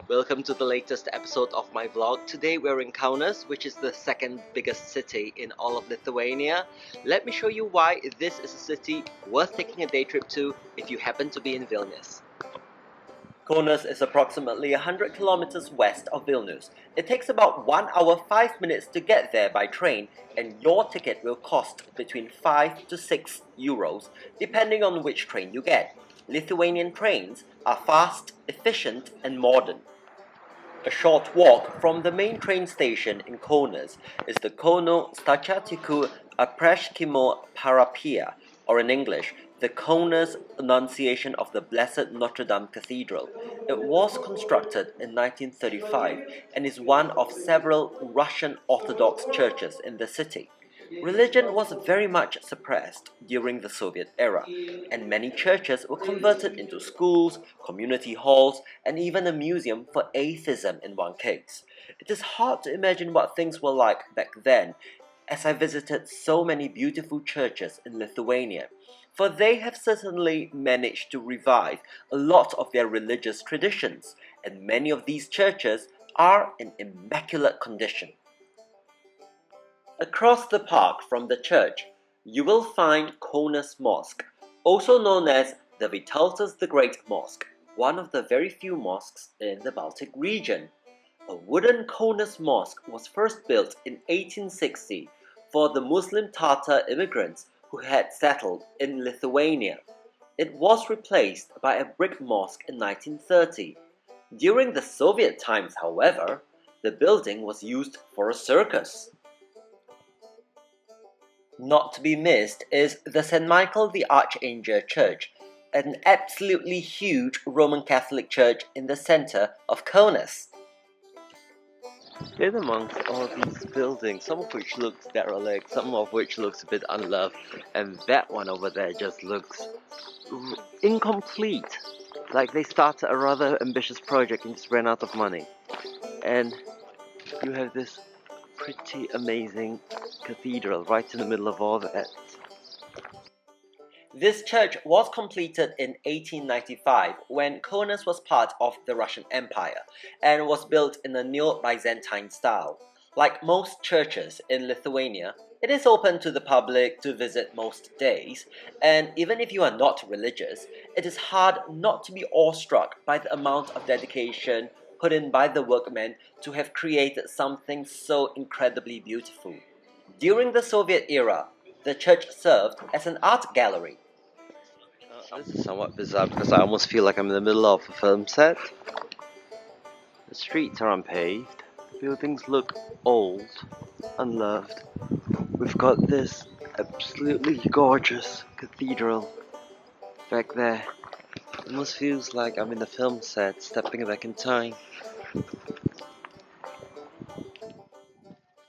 Welcome to the latest episode of my vlog. Today we're in Kaunas, which is the second biggest city in all of Lithuania. Let me show you why this is a city worth taking a day trip to if you happen to be in Vilnius. Kaunas is approximately 100 kilometers west of Vilnius. It takes about 1 hour 5 minutes to get there by train, and your ticket will cost between 5 to 6 euros depending on which train you get. Lithuanian trains are fast, efficient and modern. A short walk from the main train station in Kaunas is the Kauno Stačiatikių Apreiškimo Parapija, or in English, the Kaunas Annunciation of the Blessed Notre Dame Cathedral. It was constructed in 1935 and is one of several Russian Orthodox churches in the city. Religion was very much suppressed during the Soviet era, and many churches were converted into schools, community halls, and even a museum for atheism in one case. It is hard to imagine what things were like back then, as I visited so many beautiful churches in Lithuania, for they have certainly managed to revive a lot of their religious traditions, and many of these churches are in immaculate condition. Across the park from the church, you will find Kaunas Mosque, also known as the Vytautas the Great Mosque, one of the very few mosques in the Baltic region. A wooden Kaunas Mosque was first built in 1860 for the Muslim Tatar immigrants who had settled in Lithuania. It was replaced by a brick mosque in 1930. During the Soviet times, however, the building was used for a circus. Not to be missed is the St. Michael the Archangel Church, an absolutely huge Roman Catholic church in the center of Kaunas. In amongst all these buildings, some of which looks derelict, some of which looks a bit unloved, and that one over there just looks incomplete. Like they started a rather ambitious project and just ran out of money. And you have this pretty amazing cathedral right in the middle of all that. This church was completed in 1895 when Kaunas was part of the Russian Empire and was built in a neo-Byzantine style. Like most churches in Lithuania, it is open to the public to visit most days, and even if you are not religious, it is hard not to be awestruck by the amount of dedication put in by the workmen to have created something so incredibly beautiful. During the Soviet era, the church served as an art gallery. This is somewhat bizarre because I almost feel like I'm in the middle of a film set. The streets are unpaved, the buildings look old, unloved. We've got this absolutely gorgeous cathedral back there. It almost feels like I'm in a film set, stepping back in time.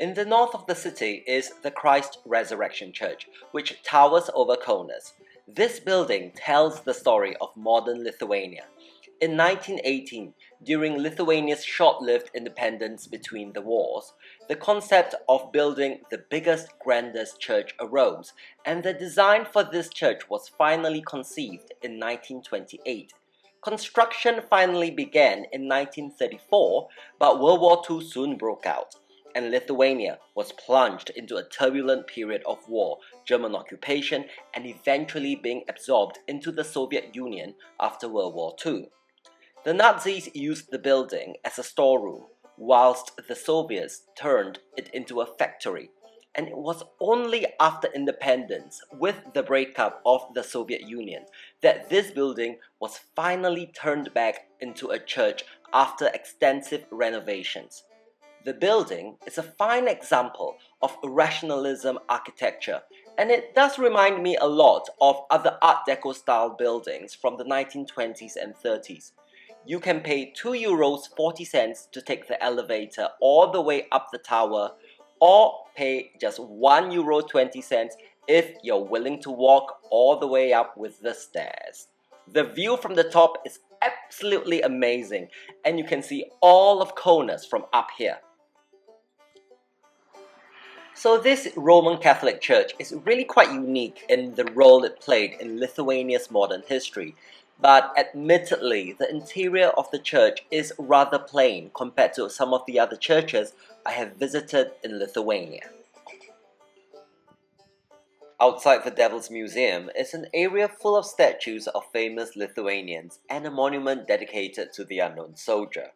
In the north of the city is the Christ Resurrection Church, which towers over Kaunas. This building tells the story of modern Lithuania. In 1918, during Lithuania's short-lived independence between the wars, the concept of building the biggest, grandest church arose, and the design for this church was finally conceived in 1928. Construction finally began in 1934, but World War II soon broke out, and Lithuania was plunged into a turbulent period of war, German occupation, and eventually being absorbed into the Soviet Union after World War II. The Nazis used the building as a storeroom, whilst the Soviets turned it into a factory. And it was only after independence, with the breakup of the Soviet Union, that this building was finally turned back into a church after extensive renovations. The building is a fine example of rationalism architecture, and it does remind me a lot of other Art Deco style buildings from the 1920s and 30s. You can pay €2.40 to take the elevator all the way up the tower, or pay just €1.20 if you're willing to walk all the way up with the stairs. The view from the top is absolutely amazing, and you can see all of Kaunas from up here. So this Roman Catholic Church is really quite unique in the role it played in Lithuania's modern history. But admittedly, the interior of the church is rather plain compared to some of the other churches I have visited in Lithuania. Outside the Devil's Museum is an area full of statues of famous Lithuanians and a monument dedicated to the unknown soldier.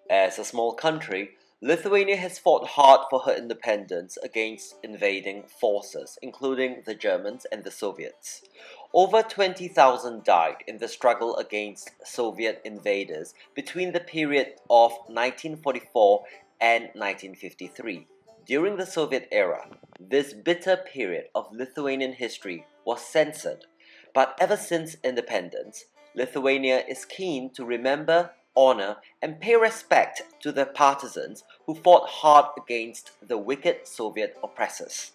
As a small country, Lithuania has fought hard for her independence against invading forces, including the Germans and the Soviets. Over 20,000 died in the struggle against Soviet invaders between the period of 1944 and 1953. During the Soviet era, this bitter period of Lithuanian history was censored, but ever since independence, Lithuania is keen to remember, honor, and pay respect to the partisans who fought hard against the wicked Soviet oppressors.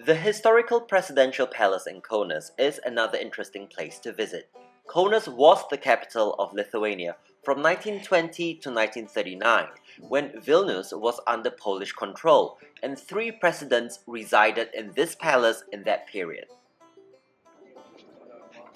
The historical presidential palace in Kaunas is another interesting place to visit. Kaunas was the capital of Lithuania from 1920 to 1939, when Vilnius was under Polish control, and 3 presidents resided in this palace in that period.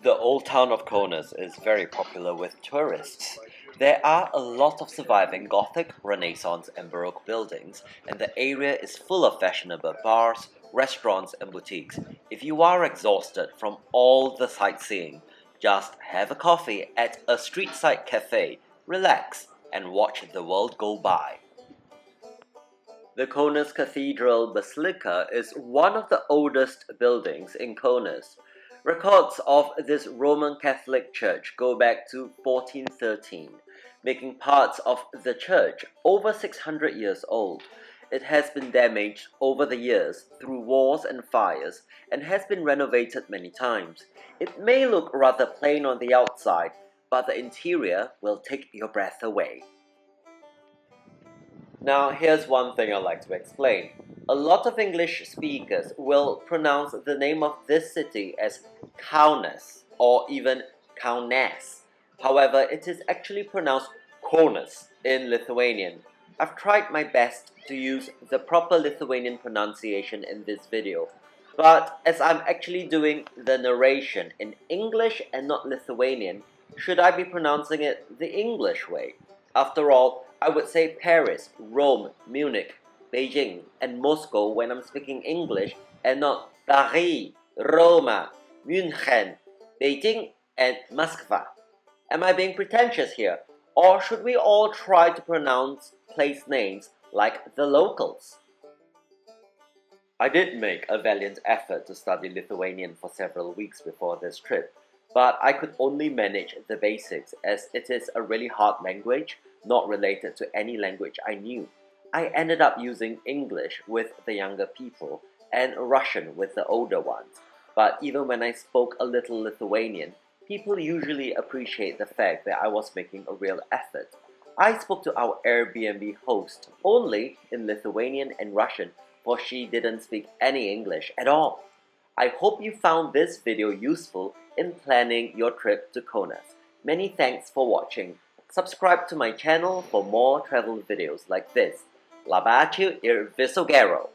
The old town of Kaunas is very popular with tourists. There are a lot of surviving Gothic, Renaissance, and Baroque buildings, and the area is full of fashionable bars, restaurants, and boutiques. If you are exhausted from all the sightseeing, just have a coffee at a street-side cafe, relax, and watch the world go by. The Kaunas Cathedral Basilica is one of the oldest buildings in Kaunas. Records of this Roman Catholic church go back to 1413, making parts of the church over 600 years old. It has been damaged over the years through wars and fires and has been renovated many times. It may look rather plain on the outside, but the interior will take your breath away. Now, here's one thing I'd like to explain. A lot of English speakers will pronounce the name of this city as Kaunas or even Kaunas. However, it is actually pronounced Kaunas in Lithuanian. I've tried my best to use the proper Lithuanian pronunciation in this video, but as I'm actually doing the narration in English and not Lithuanian, should I be pronouncing it the English way? After all, I would say Paris, Rome, Munich, Beijing, and Moscow when I'm speaking English, and not Paris, Roma, München, Beijing, and Moscow. Am I being pretentious here? Or should we all try to pronounce place names like the locals? I did make a valiant effort to study Lithuanian for several weeks before this trip, but I could only manage the basics as it is a really hard language, not related to any language I knew. I ended up using English with the younger people and Russian with the older ones, but even when I spoke a little Lithuanian, people usually appreciate the fact that I was making a real effort. I spoke to our Airbnb host only in Lithuanian and Russian, for she didn't speak any English at all. I hope you found this video useful in planning your trip to Kaunas. Many thanks for watching. Subscribe to my channel for more travel videos like this. Labai, aciu ir viso gero!